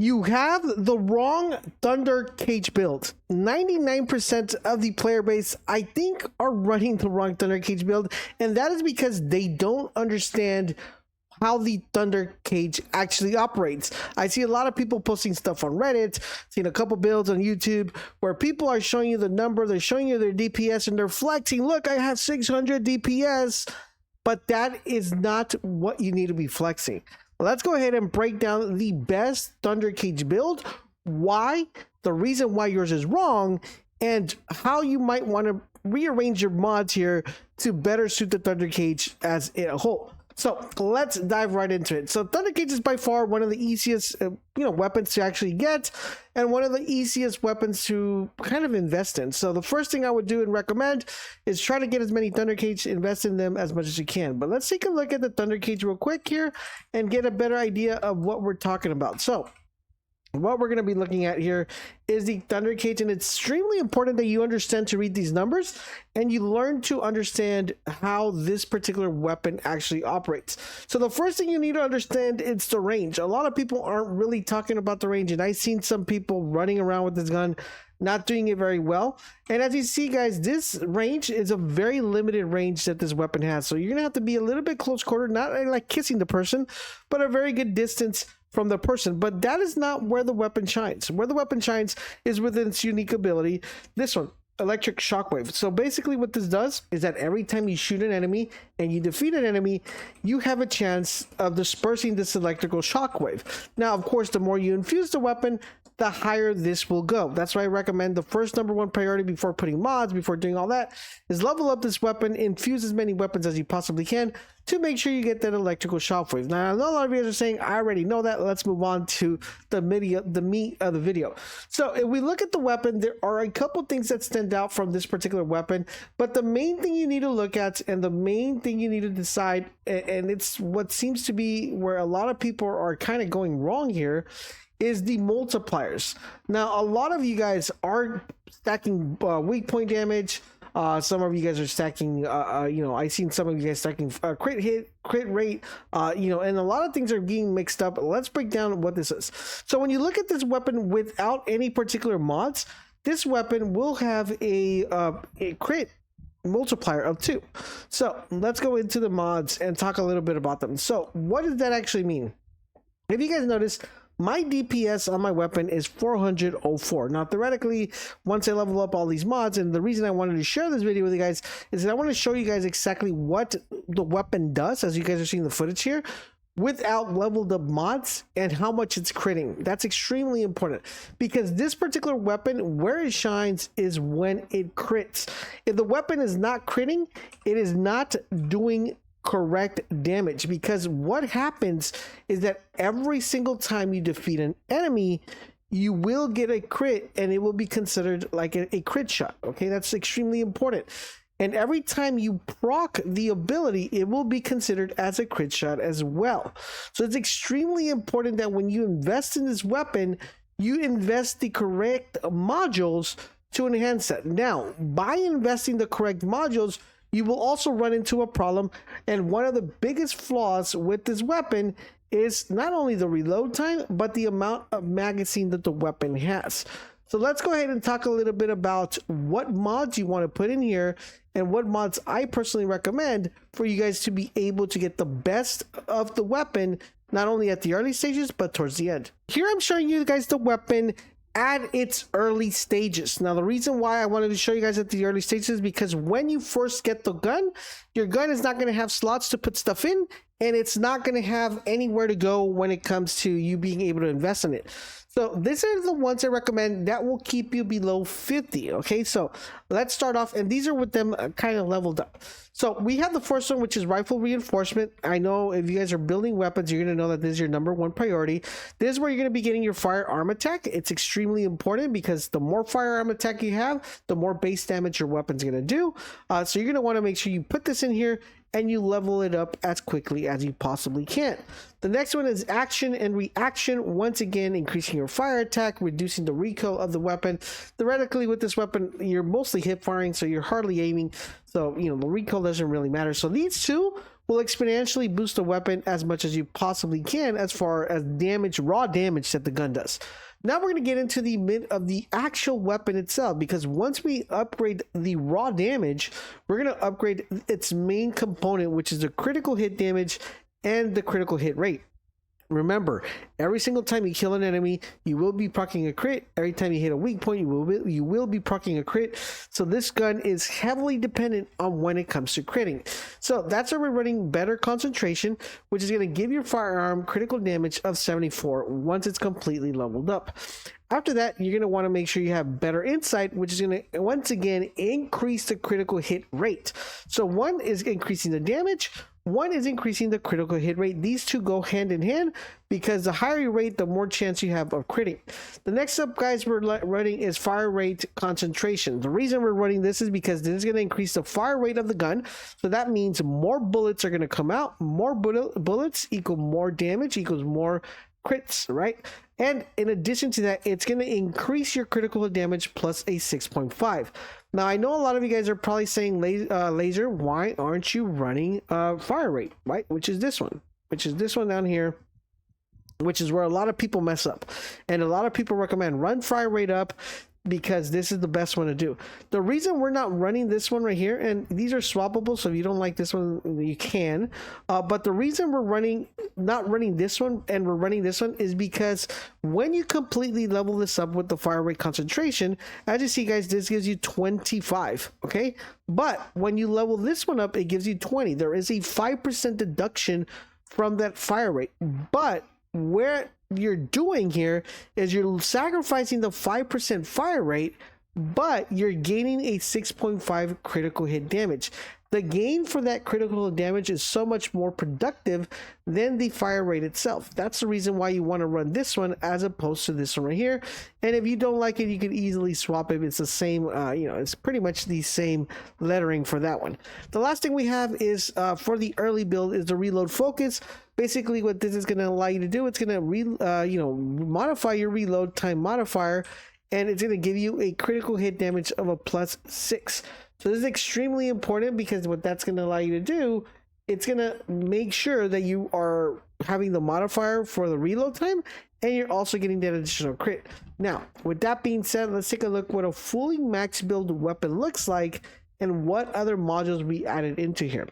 You have the wrong Thunder Cage build. 99% of the player base, I think, are running the wrong Thunder Cage build, and that is because they don't understand how the Thunder Cage actually operates. I see a lot of people posting stuff on Reddit, seen a couple builds on YouTube where people are showing you the number, they're showing you their DPS, and they're flexing, look, I have 600 DPS, but that is not what you need to be flexing. Let's go ahead and break down the best Thunder Cage build, why, the reason why yours is wrong, and how you might want to rearrange your mods here to better suit the Thunder Cage as a whole. So let's dive right into it. So Thunder Cage is by far one of the easiest weapons to actually get, and one of the easiest weapons to kind of invest in. So the first thing I would do and recommend is try to get as many Thunder Cage, invest in them as much as you can. But let's take a look at the Thunder Cage real quick here and get a better idea of what we're talking about. So what we're going to be looking at here is the Thunder Cage, and it's extremely important that you understand to read these numbers and you learn to understand how this particular weapon actually operates. So the first thing you need to understand is the range. A lot of people aren't really talking about the range, and I've seen some people running around with this gun not doing it very well. And as you see, guys, this range is a very limited range that this weapon has. So you're gonna have to be a little bit close quarter, not like kissing the person, but a very good distance from the person. But that is not where the weapon shines. Where the weapon shines is within its unique ability. This one, electric shockwave. So basically what this does is that every time you shoot an enemy and you defeat an enemy, you have a chance of dispersing this electrical shockwave. Now, of course, the more you infuse the weapon, the higher this will go. That's why I recommend the first #1 priority before putting mods, before doing all that, is level up this weapon, infuse as many weapons as you possibly can to make sure you get that electrical shockwave. Now, I know a lot of you guys are saying, I already know that. Let's move on to the meat of the video. So if we look at the weapon, there are a couple things that stand out from this particular weapon, but the main thing you need to look at and the main thing you need to decide, and it's what seems to be where a lot of people are kind of going wrong here, is the multipliers. Now, a lot of you guys are stacking weak point damage. Some of you guys are stacking, I've seen some of you guys stacking crit hit, crit rate, and a lot of things are being mixed up. Let's break down what this is. So when you look at this weapon without any particular mods, this weapon will have a crit multiplier of 2. So let's go into the mods and talk a little bit about them. So what does that actually mean? If you guys notice, my DPS on my weapon is 404. Now, theoretically, once I level up all these mods, and the reason I wanted to share this video with you guys is that I want to show you guys exactly what the weapon does, as you guys are seeing the footage here, without leveled up mods and how much it's critting. That's extremely important because this particular weapon, where it shines is when it crits. If the weapon is not critting, it is not doing correct damage, because what happens is that every single time you defeat an enemy, you will get a crit and it will be considered like a crit shot. Okay, that's extremely important. And every time you proc the ability, it will be considered as a crit shot as well. So it's extremely important that when you invest in this weapon, you invest the correct modules to enhance that. Now, by investing the correct modules, you will also run into a problem, and one of the biggest flaws with this weapon is not only the reload time, but the amount of magazine that the weapon has. So let's go ahead and talk a little bit about what mods you want to put in here and what mods I personally recommend for you guys to be able to get the best of the weapon, not only at the early stages, but towards the end. Here I'm showing you guys the weapon at its early stages. Now, the reason why I wanted to show you guys at the early stages is because when you first get the gun, your gun is not going to have slots to put stuff in, and it's not going to have anywhere to go when it comes to you being able to invest in it. So these are the ones I recommend that will keep you below 50. Okay, so let's start off, and these are with them kind of leveled up. So we have the first one, which is rifle reinforcement. I know if you guys are building weapons, you're going to know that this is your #1 priority. This is where you're going to be getting your firearm attack. It's extremely important because the more firearm attack you have, the more base damage your weapon's going to do. So you're going to want to make sure you put this in here and you level it up as quickly as you possibly can. The next one is action and reaction. Once again, increasing your fire attack, reducing the recoil of the weapon. Theoretically, with this weapon, you're mostly hip firing, so you're hardly aiming. So, the recoil doesn't really matter. So these two will exponentially boost the weapon as much as you possibly can as far as damage, raw damage that the gun does. Now we're going to get into the mid of the actual weapon itself, because once we upgrade the raw damage, we're going to upgrade its main component, which is the critical hit damage and the critical hit rate. Remember, every single time you kill an enemy, you will be proccing a crit. Every time you hit a weak point, you will be proccing a crit. So this gun is heavily dependent on when it comes to critting. So that's why we're running better concentration, which is going to give your firearm critical damage of 74 once it's completely leveled up. After that, you're going to want to make sure you have better insight, which is going to once again increase the critical hit rate. So one is increasing the damage, one is increasing the critical hit rate. These two go hand in hand, because the higher your rate, the more chance you have of critting. The next up, guys, we're running is fire rate concentration. The reason we're running this is because this is going to increase the fire rate of the gun. So that means more bullets are going to come out. More bullets equal more damage equals more crits, right? And in addition to that, it's going to increase your critical damage plus a 6.5. Now, I know a lot of you guys are probably saying, Laser, why aren't you running fire rate, right? Which is this one down here, which is where a lot of people mess up. And a lot of people recommend run fire rate up, because this is the best one to do. The reason we're not running this one right here, and these are swappable, so if you don't like this one, you can. But the reason we're not running this one and we're running this one is because when you completely level this up with the fire rate concentration, as you see, guys, this gives you 25, okay? But when you level this one up, it gives you 20. There is a 5% deduction from that fire rate. But where you're doing here is you're sacrificing the 5% fire rate, but you're gaining a 6.5 critical hit damage. The gain for that critical damage is so much more productive than the fire rate itself. That's the reason why you want to run this one as opposed to this one right here. And if you don't like it, you can easily swap it. It's the same, it's pretty much the same lettering for that one. The last thing we have is for the early build is the reload focus. Basically, what this is going to allow you to do, it's going to modify your reload time modifier, and it's going to give you a critical hit damage of a +6. So this is extremely important, because what that's going to allow you to do, it's going to make sure that you are having the modifier for the reload time, and you're also getting that additional crit. Now, with that being said, let's take a look what a fully max build weapon looks like and what other modules we added into here.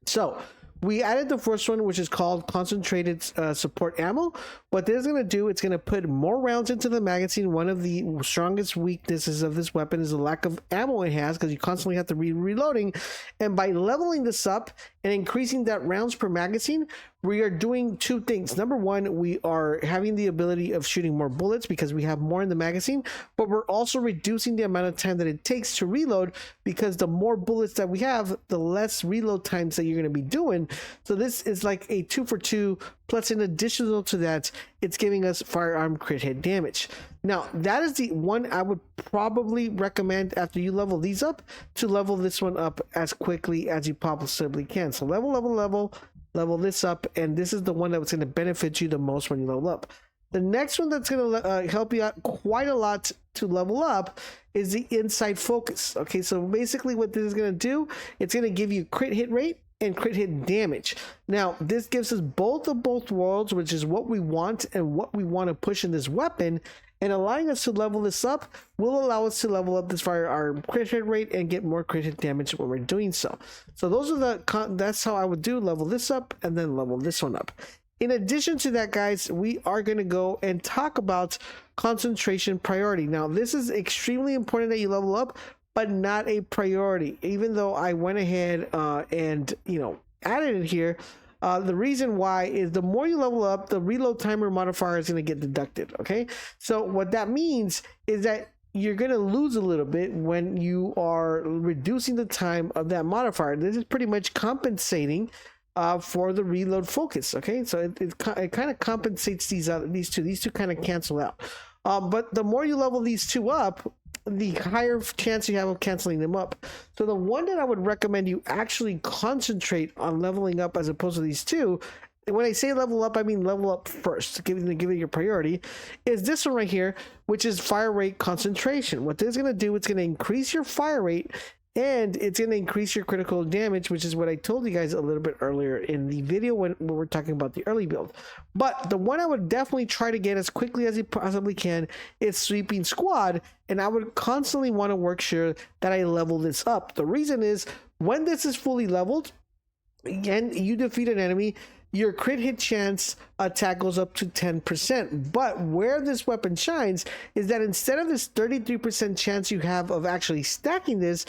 So we added the first one, which is called concentrated support ammo. What this is going to do, it's going to put more rounds into the magazine. One of the strongest weaknesses of this weapon is the lack of ammo it has, because you constantly have to be reloading. And by leveling this up and increasing that rounds per magazine, we are doing two things. Number one, we are having the ability of shooting more bullets because we have more in the magazine, but we're also reducing the amount of time that it takes to reload, because the more bullets that we have, the less reload times that you're going to be doing. So this is like a 2 for 2, plus in addition to that, it's giving us firearm crit hit damage. Now, that is the one I would probably recommend after you level these up, to level this one up as quickly as you possibly can. So level this up, and this is the one that's going to benefit you the most when you level up. The next one that's going to help you out quite a lot to level up is the inside focus. Okay, so basically what this is going to do, it's going to give you crit hit rate and crit hit damage. Now, this gives us both worlds, which is what we want and what we want to push in this weapon. And allowing us to level this up will allow us to level up this firearm crit hit rate and get more crit hit damage when we're doing so. So those are that's how I would do, level this up and then level this one up. In addition to that, guys, we are going to go and talk about concentration priority. Now, this is extremely important that you level up, but not a priority. Even though I went ahead and added it here, the reason why is the more you level up, the reload timer modifier is going to get deducted. Okay, so what that means is that you're going to lose a little bit when you are reducing the time of that modifier. This is pretty much compensating for the reload focus. Okay, so it kind of compensates these two kind of cancel out. But the more you level these two up, the higher chance you have of canceling them up. So the one that I would recommend you actually concentrate on leveling up as opposed to these two, and when I say level up, I mean level up first, giving it your priority, is this one right here, which is fire rate concentration. What this is going to do, it's going to increase your fire rate and it's going to increase your critical damage, which is what I told you guys a little bit earlier in the video when we were talking about the early build. But the one I would definitely try to get as quickly as you possibly can is Sweeping Squad, and I would constantly want to work sure that I level this up. The reason is, when this is fully leveled and you defeat an enemy, your crit hit chance attack goes up to 10%. But where this weapon shines is that instead of this 33% chance you have of actually stacking this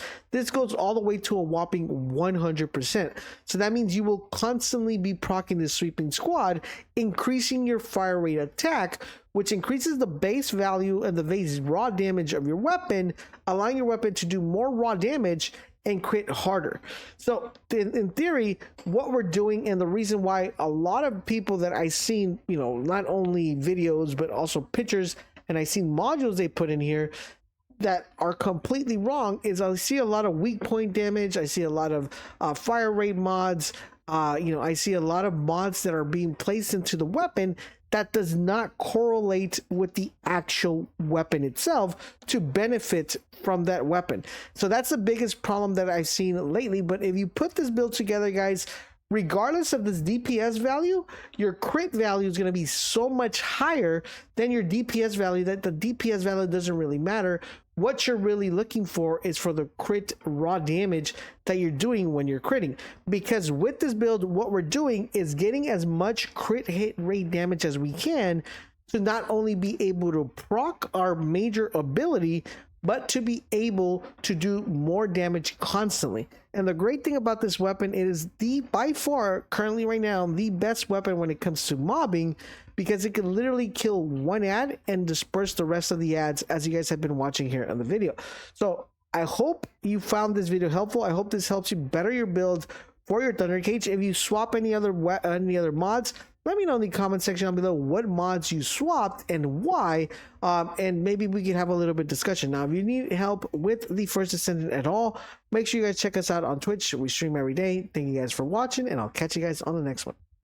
goes all the way to a whopping 100%. So that means you will constantly be proccing this Sweeping Squad, increasing your fire rate attack, which increases the base value and the base raw damage of your weapon, allowing your weapon to do more raw damage and crit harder. So in theory, what we're doing, and the reason why a lot of people that I've seen, you know, not only videos but also pictures, and I've seen modules they put in here that are completely wrong, is I see a lot of weak point damage. I see a lot of fire rate mods. I see a lot of mods that are being placed into the weapon that does not correlate with the actual weapon itself to benefit from that weapon. So that's the biggest problem that I've seen lately. But if you put this build together, guys, regardless of this DPS value, your crit value is going to be so much higher than your DPS value that the DPS value doesn't really matter. What you're really looking for is for the crit raw damage that you're doing when you're critting. Because with this build, what we're doing is getting as much crit hit rate damage as we can to not only be able to proc our major ability, but to be able to do more damage constantly. And the great thing about this weapon, it is by far, currently right now, the best weapon when it comes to mobbing, because it can literally kill one ad and disperse the rest of the ads, as you guys have been watching here on the video. So I hope you found this video helpful. I hope this helps you better your build for your Thunder Cage. If you swap any other mods, let me know in the comment section down below what mods you swapped and why, and maybe we can have a little bit of discussion. Now, if you need help with the First Descendant at all, make sure you guys check us out on Twitch. We stream every day. Thank you guys for watching, and I'll catch you guys on the next one.